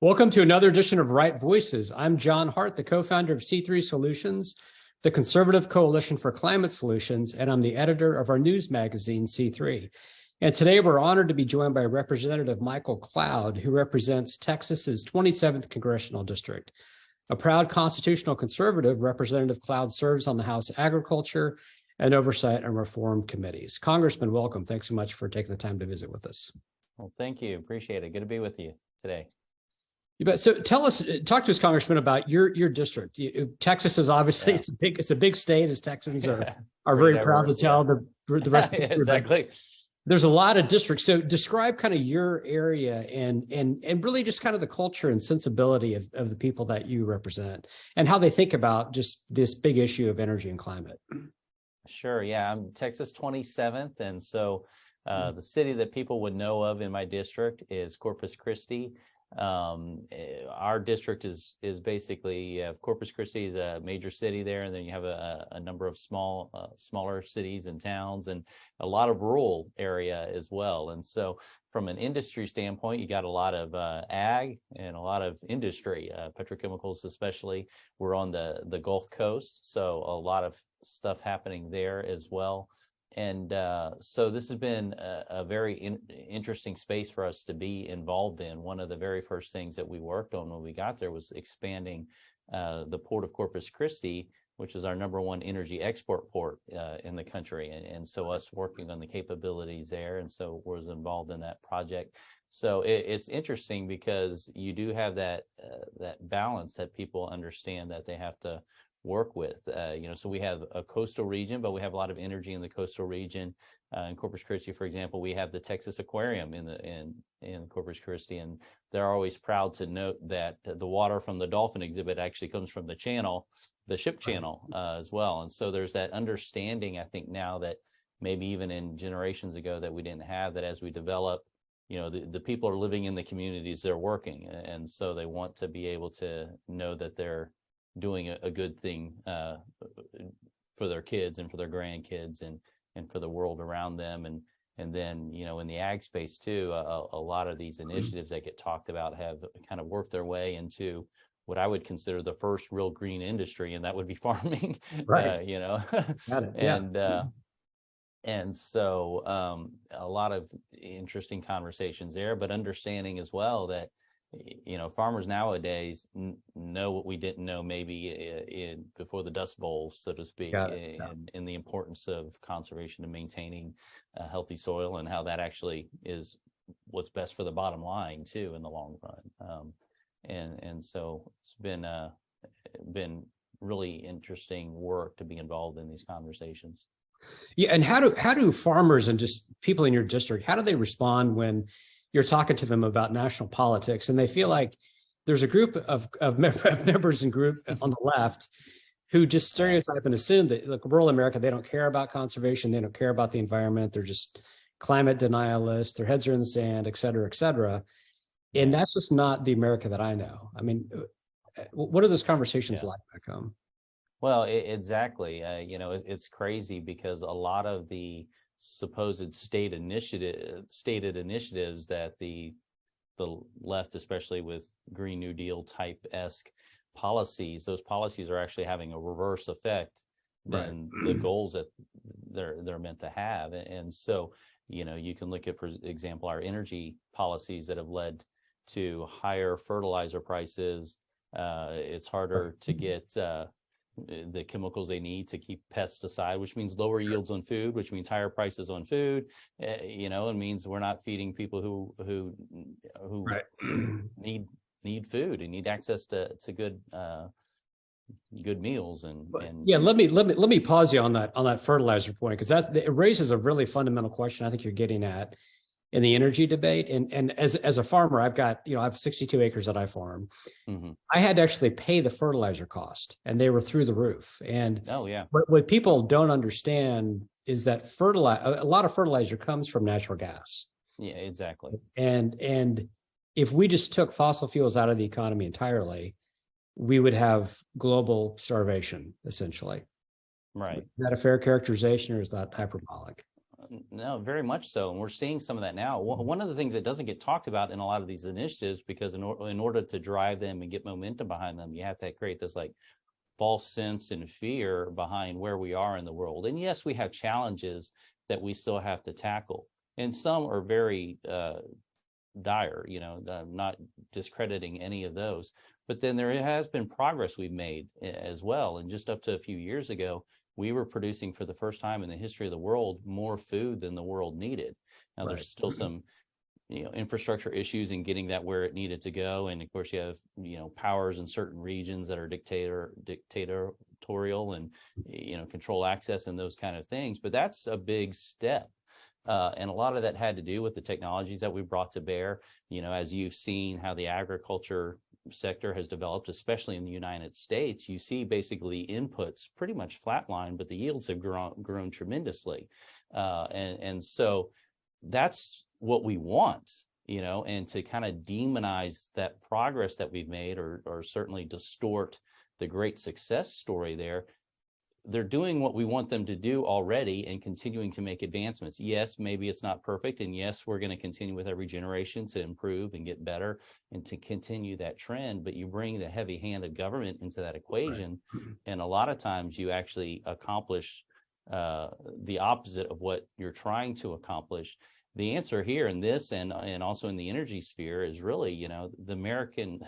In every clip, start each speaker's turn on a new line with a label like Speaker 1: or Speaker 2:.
Speaker 1: Welcome to another edition of Right Voices. I'm John Hart, the co-founder of C3 Solutions, the Conservative Coalition for Climate Solutions, and I'm the editor of our news magazine, C3. And today we're honored to be joined by Representative Michael Cloud, who represents Texas's 27th Congressional District. A proud constitutional conservative, Representative Cloud serves on the House Agriculture and Oversight and Reform Committees. Congressman, welcome. Thanks so much for taking the time to visit with us.
Speaker 2: Well, thank you. Appreciate it. Good to be with you today.
Speaker 1: You bet. So talk to us, Congressman, about your district. Texas is obviously it's a big state, as Texans are very diverse, proud to tell the rest of the country.
Speaker 2: Exactly.
Speaker 1: There's a lot of districts. So describe kind of your area and really just kind of the culture and sensibility of the people that you represent and how they think about just this big issue of energy and climate.
Speaker 2: Sure. Yeah, I'm Texas 27th, and so the city that people would know of in my district is Corpus Christi. Our district is basically Corpus Christi is a major city there, and then you have a number of smaller cities and towns, and a lot of rural area as well. And so from an industry standpoint, you got a lot of ag and a lot of industry, petrochemicals especially. We're on the Gulf Coast, so a lot of stuff happening there as well. And so this has been a very interesting space for us to be involved in. One of the very first things that we worked on when we got there was expanding the port of Corpus Christi, which is our #1 energy export port in the country. And so us working on the capabilities there, and so was involved in that project. So it's interesting because you do have that balance that people understand that they have to work with. So we have a coastal region, but we have a lot of energy in the coastal region. In Corpus Christi, for example, we have the Texas Aquarium in Corpus Christi, and they're always proud to note that the water from the dolphin exhibit actually comes from the channel, the ship channel as well. And so there's that understanding, I think, now that maybe even in generations ago that we didn't have, that as we develop, the people are living in the communities they're working, and so they want to be able to know that they're doing a good thing for their kids and for their grandkids and for the world around them. And then, in the ag space too, a lot of these initiatives that get talked about have kind of worked their way into what I would consider the first real green industry, and that would be farming.
Speaker 1: Right.
Speaker 2: Got it. Yeah. And so a lot of interesting conversations there, but understanding as well that farmers nowadays know what we didn't know maybe before the Dust Bowl, so to speak, in the importance of conservation and maintaining healthy soil, and how that actually is what's best for the bottom line too in the long run. And so it's been really interesting work to be involved in these conversations.
Speaker 1: Yeah, and how do farmers and just people in your district, how do they respond when you're talking to them about national politics and they feel like there's a group of members and group on the left who just stereotype and assume that, look, rural America, they don't care about conservation, they don't care about the environment, they're just climate denialists, their heads are in the sand, et cetera, et cetera. And that's just not the America that I know. I mean, what are those conversations like back home?
Speaker 2: Well, exactly. It's crazy because a lot of the supposed stated initiatives that the left, especially with Green New Deal type-esque policies, those policies are actually having a reverse effect than the goals that they're meant to have. And so, you can look at, for example, our energy policies that have led to higher fertilizer prices. It's harder to get the chemicals they need to keep pests aside, which means lower yields on food, which means higher prices on food. It means we're not feeding people who need food and need access to good meals. And
Speaker 1: yeah, let me pause you on that fertilizer point, because it raises a really fundamental question I think you're getting at in the energy debate. And as a farmer, I have 62 acres that I farm. Mm-hmm. I had to actually pay the fertilizer cost, and they were through the roof. And what people don't understand is that a lot of fertilizer comes from natural gas.
Speaker 2: Yeah, exactly.
Speaker 1: And if we just took fossil fuels out of the economy entirely, we would have global starvation, essentially.
Speaker 2: Right.
Speaker 1: Is that a fair characterization, or is that hyperbolic?
Speaker 2: No, very much so. And we're seeing some of that now. One of the things that doesn't get talked about in a lot of these initiatives, because in order to drive them and get momentum behind them, you have to create this like false sense and fear behind where we are in the world. And yes, we have challenges that we still have to tackle. And some are very dire, not discrediting any of those. But then there has been progress we've made as well. And just up to a few years ago, we were producing for the first time in the history of the world more food than the world needed. Now there's still some infrastructure issues in getting that where it needed to go. And of course you have, powers in certain regions that are dictatorial and, control access and those kind of things. But that's a big step. And a lot of that had to do with the technologies that we brought to bear, as you've seen how the agriculture sector has developed, especially in the United States. You see basically inputs pretty much flatline, but the yields have grown tremendously. And so that's what we want, and to kind of demonize that progress that we've made or certainly distort the great success story there. They're doing what we want them to do already and continuing to make advancements. Yes, maybe it's not perfect. And yes, we're going to continue with every generation to improve and get better and to continue that trend. But you bring the heavy hand of government into that equation. Right. And a lot of times you actually accomplish the opposite of what you're trying to accomplish. The answer here in this and also in the energy sphere is really, the American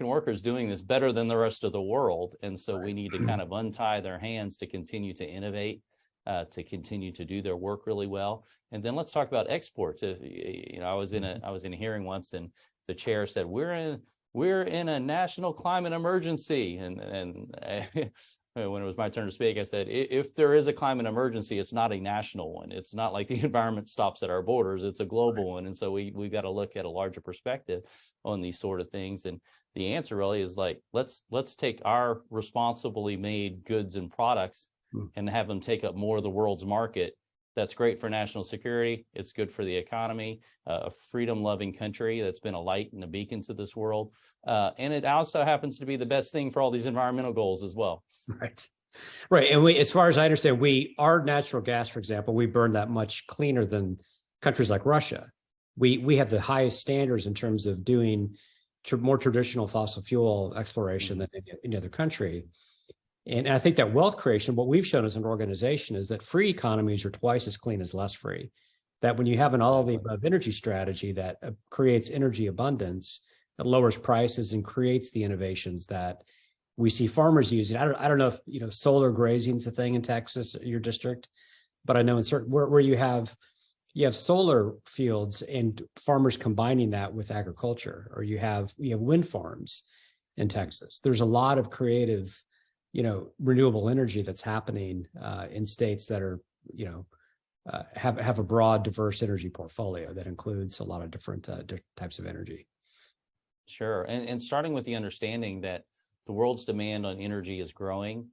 Speaker 2: worker is doing this better than the rest of the world. And so we need to kind of untie their hands to continue to innovate, to continue to do their work really well. And then let's talk about exports. I was in a hearing once and the chair said, we're in a national climate emergency. And when it was my turn to speak, I said, if there is a climate emergency, it's not a national one. It's not like the environment stops at our borders. It's a global one. And so we've got to look at a larger perspective on these sort of things. And the answer really is like, let's take our responsibly made goods and products and have them take up more of the world's market. That's great for national security. It's good for the economy, a freedom-loving country that's been a light and a beacon to this world. And it also happens to be the best thing for all these environmental goals as well.
Speaker 1: Right. Right. And as far as I understand, our natural gas, for example, we burn that much cleaner than countries like Russia. We have the highest standards in terms of doing more traditional fossil fuel exploration than any other country. And I think that wealth creation, what we've shown as an organization is that free economies are twice as clean as less free. That when you have an all of the above energy strategy that creates energy abundance, that lowers prices and creates the innovations that we see farmers using. I don't know if solar grazing is a thing in Texas, your district, but I know in certain where you have solar fields and farmers combining that with agriculture, or you have wind farms in Texas. There's a lot of creative renewable energy that's happening in states that are, have a broad, diverse energy portfolio that includes a lot of different types of energy.
Speaker 2: Sure. And starting with the understanding that the world's demand on energy is growing,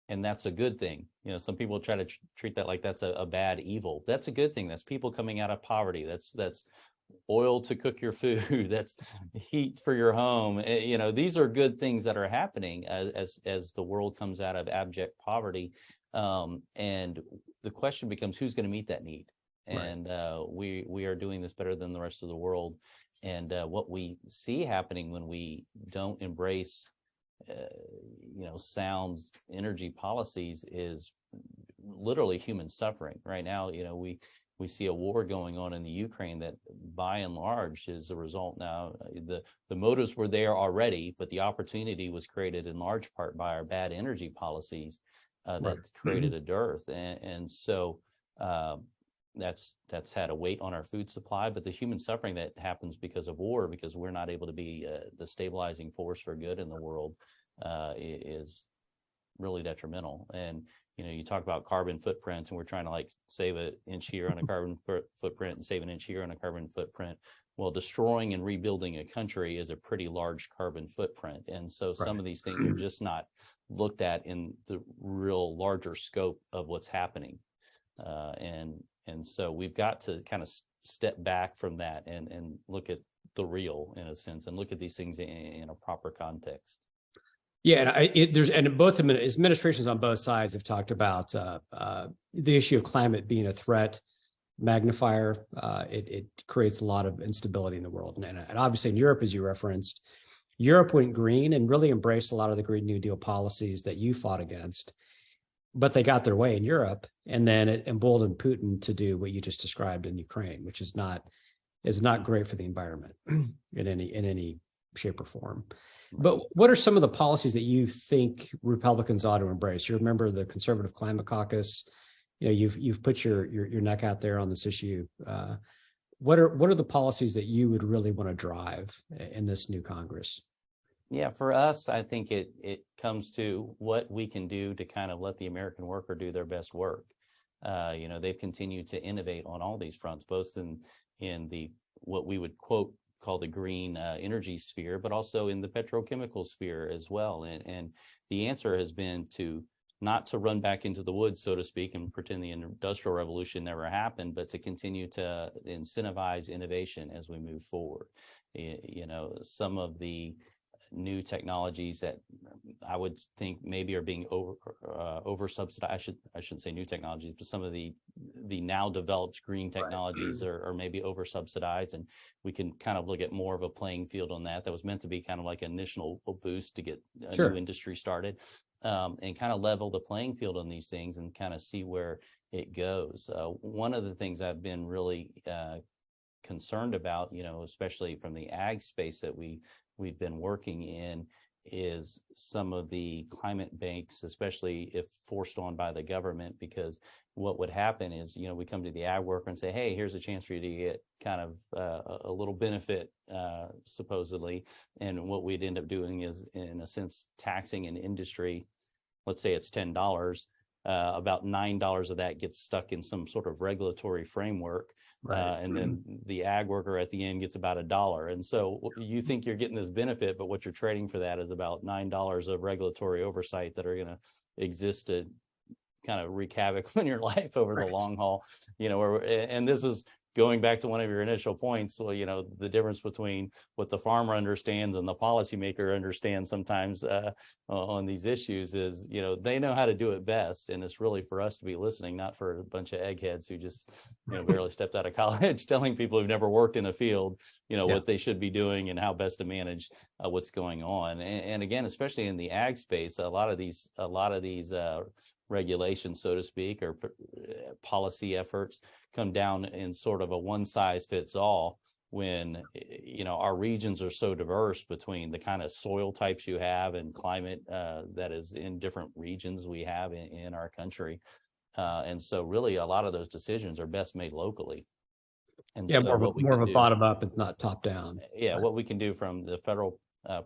Speaker 2: and that's a good thing. Some people try to treat that like that's a bad evil. That's a good thing. That's people coming out of poverty. That's oil to cook your food. That's heat for your home. These are good things that are happening as the world comes out of abject poverty. And the question becomes, who's going to meet that need? And we are doing this better than the rest of the world. And what we see happening when we don't embrace sound energy policies is literally human suffering. Right now, we see a war going on in the Ukraine that by and large is a result now. The motives were there already, but the opportunity was created in large part by our bad energy policies that created a dearth. And so that's had a weight on our food supply, but the human suffering that happens because of war, because we're not able to be the stabilizing force for good in the world is really detrimental. And you talk about carbon footprints, and we're trying to save an inch here on a carbon footprint and save an inch here on a carbon footprint. Well, destroying and rebuilding a country is a pretty large carbon footprint. And so some of these things are just not looked at in the real larger scope of what's happening. And so we've got to kind of step back from that and look at the real, in a sense, and look at these things in a proper context.
Speaker 1: Yeah, and both administrations on both sides have talked about the issue of climate being a threat magnifier. It creates a lot of instability in the world, and obviously in Europe, as you referenced, Europe went green and really embraced a lot of the Green New Deal policies that you fought against, but they got their way in Europe, and then it emboldened Putin to do what you just described in Ukraine, which is not great for the environment in any shape or form. But what are some of the policies that you think Republicans ought to embrace? You remember the Conservative Climate Caucus. You know, you've put your neck out there on this issue. What are the policies that you would really want to drive in this new Congress?
Speaker 2: Yeah, for us, I think it comes to what we can do to kind of let the American worker do their best work. You know, they've continued to innovate on all these fronts, both in the what we would call the green energy sphere, but also in the petrochemical sphere as well. And the answer has been not to run back into the woods, so to speak, and pretend the Industrial Revolution never happened, but to continue to incentivize innovation as we move forward. You know, some of the new technologies that I would think maybe are being over subsidized. I shouldn't say new technologies, but some of the now developed green technologies are maybe over subsidized, and we can kind of look at more of a playing field on that. That was meant to be kind of like an initial boost to get a new industry started, and kind of level the playing field on these things and kind of see where it goes. One of the things I've been really concerned about, you know, especially from the ag space that we've been working in, is some of the climate banks, especially if forced on by the government, because what would happen is, you know, we come to the ag worker and say, hey, here's a chance for you to get kind of a little benefit, supposedly. And what we'd end up doing is, in a sense, taxing an industry. Let's say it's $10. About $9 of that gets stuck in some sort of regulatory framework. And then the ag worker at the end gets about $1. And so you think you're getting this benefit, but what you're trading for that is about $9 of regulatory oversight that are going to exist to kind of wreak havoc on your life over the long haul. You know, and this is going back to one of your initial points. Well, you know, the difference between what the farmer understands and the policymaker understands sometimes on these issues is, you know, they know how to do it best. And it's really for us to be listening, not for a bunch of eggheads who just, you know, barely stepped out of college, telling people who've never worked in a field, you know, what they should be doing and how best to manage what's going on. And again, especially in the ag space, a lot of these regulations, so to speak, or policy efforts come down in sort of a one size fits all, when, you know, our regions are so diverse between the kind of soil types you have and climate that is in different regions we have in our country. And so really a lot of those decisions are best made locally. And so
Speaker 1: more of a bottom up, it's not top down.
Speaker 2: Yeah, what we can do from the federal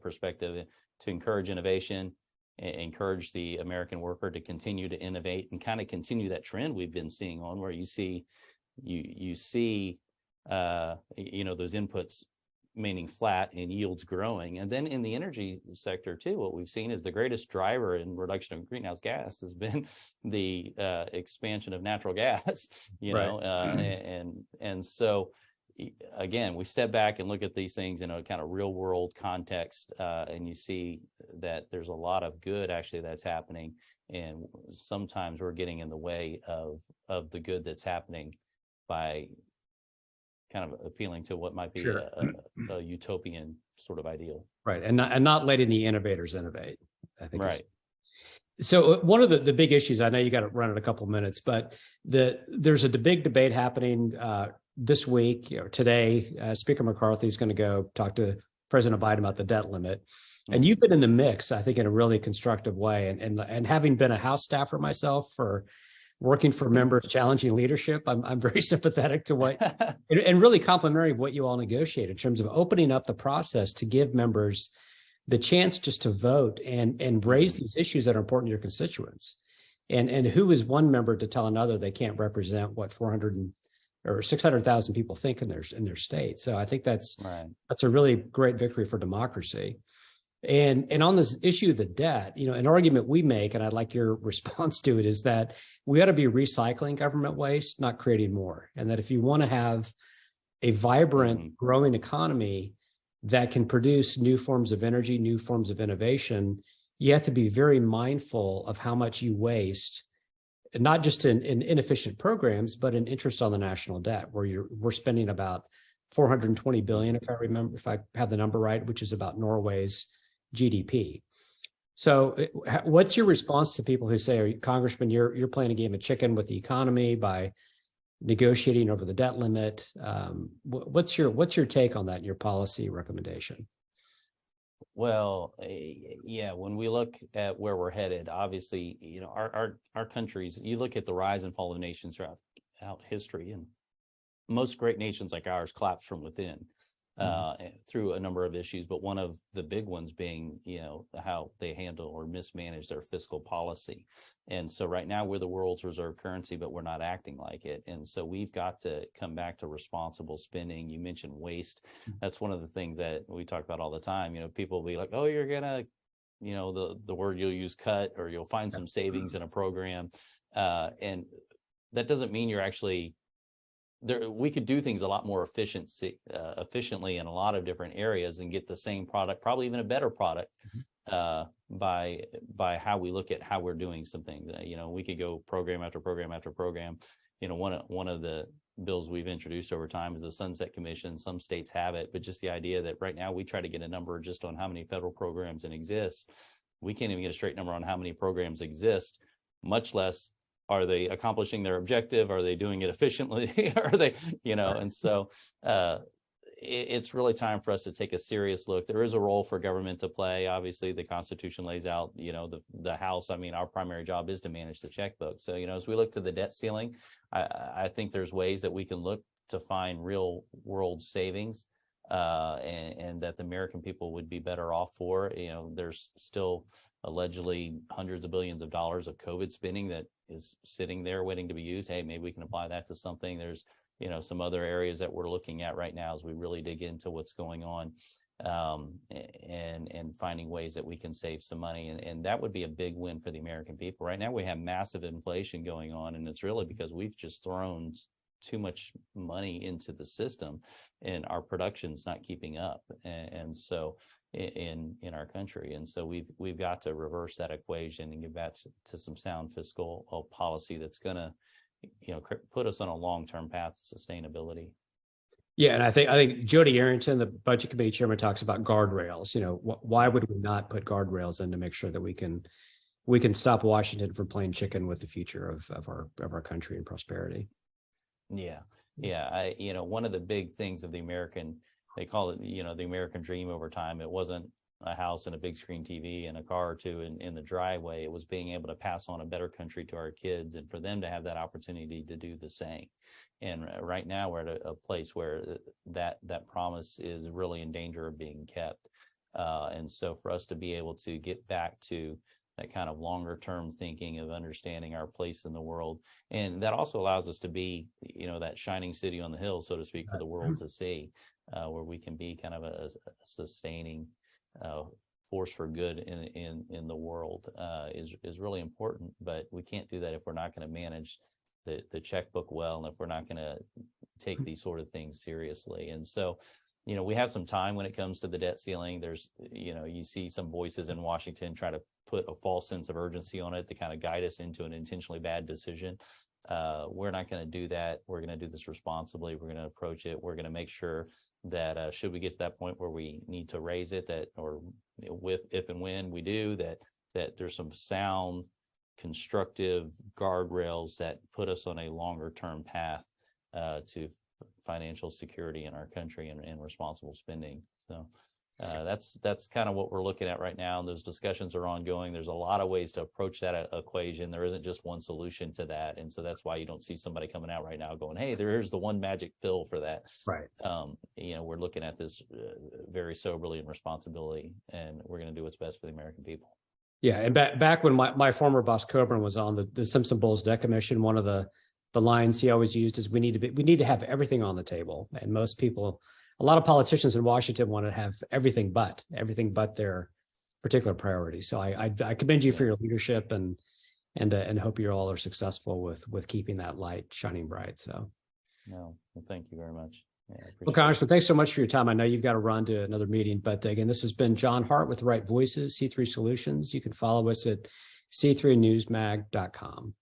Speaker 2: perspective to encourage innovation, encourage the American worker to continue to innovate and kind of continue that trend we've been seeing on, where you see you know, those inputs remaining flat and yields growing. And then in the energy sector too, what we've seen is the greatest driver in reduction of greenhouse gas has been the expansion of natural gas, you know, and so again, we step back and look at these things in a kind of real world context, and you see that there's a lot of good actually that's happening, and sometimes we're getting in the way of the good that's happening by kind of appealing to what might be a utopian sort of ideal. Right,
Speaker 1: and not letting the innovators innovate, I think. Right. So one of the big issues, I know you got to run in a couple of minutes, but there's a big debate happening this week, you know, today. Speaker McCarthy is going to go talk to President Biden about the debt limit. And you've been in the mix, I think, in a really constructive way. And having been a House staffer myself, for working for members challenging leadership, I'm very sympathetic to what and really complimentary of what you all negotiate in terms of opening up the process to give members the chance just to vote and raise these issues that are important to your constituents. And who is one member to tell another they can't represent what 400 or 600,000 people think in their state. So I think that's a really great victory for democracy. And on this issue of the debt, you know, an argument we make, and I'd like your response to it, is that we ought to be recycling government waste, not creating more. And that if you want to have a vibrant, growing economy that can produce new forms of energy, new forms of innovation, you have to be very mindful of how much you waste, not just in inefficient programs, but in interest on the national debt, where we're spending about 420 billion, if I have the number right, which is about Norway's GDP. So what's your response to people who say, Congressman, you're playing a game of chicken with the economy by negotiating over the debt limit? What's your take on that, your policy recommendation?
Speaker 2: Well, yeah, when we look at where we're headed, obviously, our countries, you look at the rise and fall of nations throughout history, and most great nations like ours collapse from within through a number of issues, but one of the big ones being, how they handle or mismanage their fiscal policy. And so right now we're the world's reserve currency, but we're not acting like it. And so we've got to come back to responsible spending. You mentioned waste. That's one of the things that we talk about all the time. People will be like, oh, you're gonna, the word you'll use, cut, or you'll find some savings in a program. And that doesn't mean you're actually there. We could do things a lot more efficiently in a lot of different areas and get the same product, probably even a better product, by how we look at how we're doing some things. We could go program after program after program. One of the bills we've introduced over time is the Sunset Commission. Some states have it, but just the idea that right now we try to get a number just on how many federal programs exist. We can't even get a straight number on how many programs exist, much less are they accomplishing their objective? Are they doing it efficiently? Are they, and so it's really time for us to take a serious look. There is a role for government to play. Obviously, the Constitution lays out, the House. I mean, our primary job is to manage the checkbook. So, as we look to the debt ceiling, I think there's ways that we can look to find real world savings, and that the American people would be better off for. There's still allegedly hundreds of billions of dollars of COVID spending that is sitting there waiting to be used. Hey, maybe we can apply that to something. There's some other areas that we're looking at right now as we really dig into what's going on, and finding ways that we can save some money. And that would be a big win for the American people. Right now, we have massive inflation going on, and it's really because we've just thrown too much money into the system and our production's not keeping up. And so in our country. And so we've got to reverse that equation and get back to some sound fiscal policy that's going to put us on a long-term path to sustainability.
Speaker 1: Yeah, and I think Jody Arrington, the Budget Committee Chairman, talks about guardrails. Why would we not put guardrails in to make sure that we can stop Washington from playing chicken with the future of our country and prosperity?
Speaker 2: Yeah. One of the big things of the American, they call it, the American dream over time. It wasn't a house and a big screen TV and a car or two in the driveway. It was being able to pass on a better country to our kids and for them to have that opportunity to do the same. And right now we're at a place where that promise is really in danger of being kept. And so for us to be able to get back to that kind of longer term thinking of understanding our place in the world. And that also allows us to be, that shining city on the hill, so to speak, for the world to see, where we can be kind of a sustaining force for good in the world, is really important. But we can't do that if we're not going to manage the checkbook well, and if we're not going to take these sort of things seriously. And so, we have some time when it comes to the debt ceiling. There's, you see some voices in Washington try to put a false sense of urgency on it to kind of guide us into an intentionally bad decision. We're not going to do that. We're going to do this responsibly. We're going to approach it. We're going to make sure that should we get to that point where we need to raise it, if and when we do, that there's some sound, constructive guardrails that put us on a longer term path to financial security in our country and responsible spending. So that's kind of what we're looking at right now. And those discussions are ongoing. There's a lot of ways to approach that equation. There isn't just one solution to that. And so that's why you don't see somebody coming out right now going, hey, there's the one magic pill for that.
Speaker 1: Right.
Speaker 2: We're looking at this very soberly and responsibly, and we're going to do what's best for the American people.
Speaker 1: Yeah. And back when my former boss Coburn was on the Simpson Bowles Debt Commission, one of the lines he always used is we need to have everything on the table. And most people, a lot of politicians in Washington want to have everything but their particular priorities. So I commend you for your leadership and hope you all are successful with keeping that light shining bright. So
Speaker 2: no, well, thank you very much. appreciate
Speaker 1: Well, Congressman, thanks so much for your time. I know you've got to run to another meeting, but again, this has been John Hart with Right Voices, C3 Solutions. You can follow us at c3newsmag.com.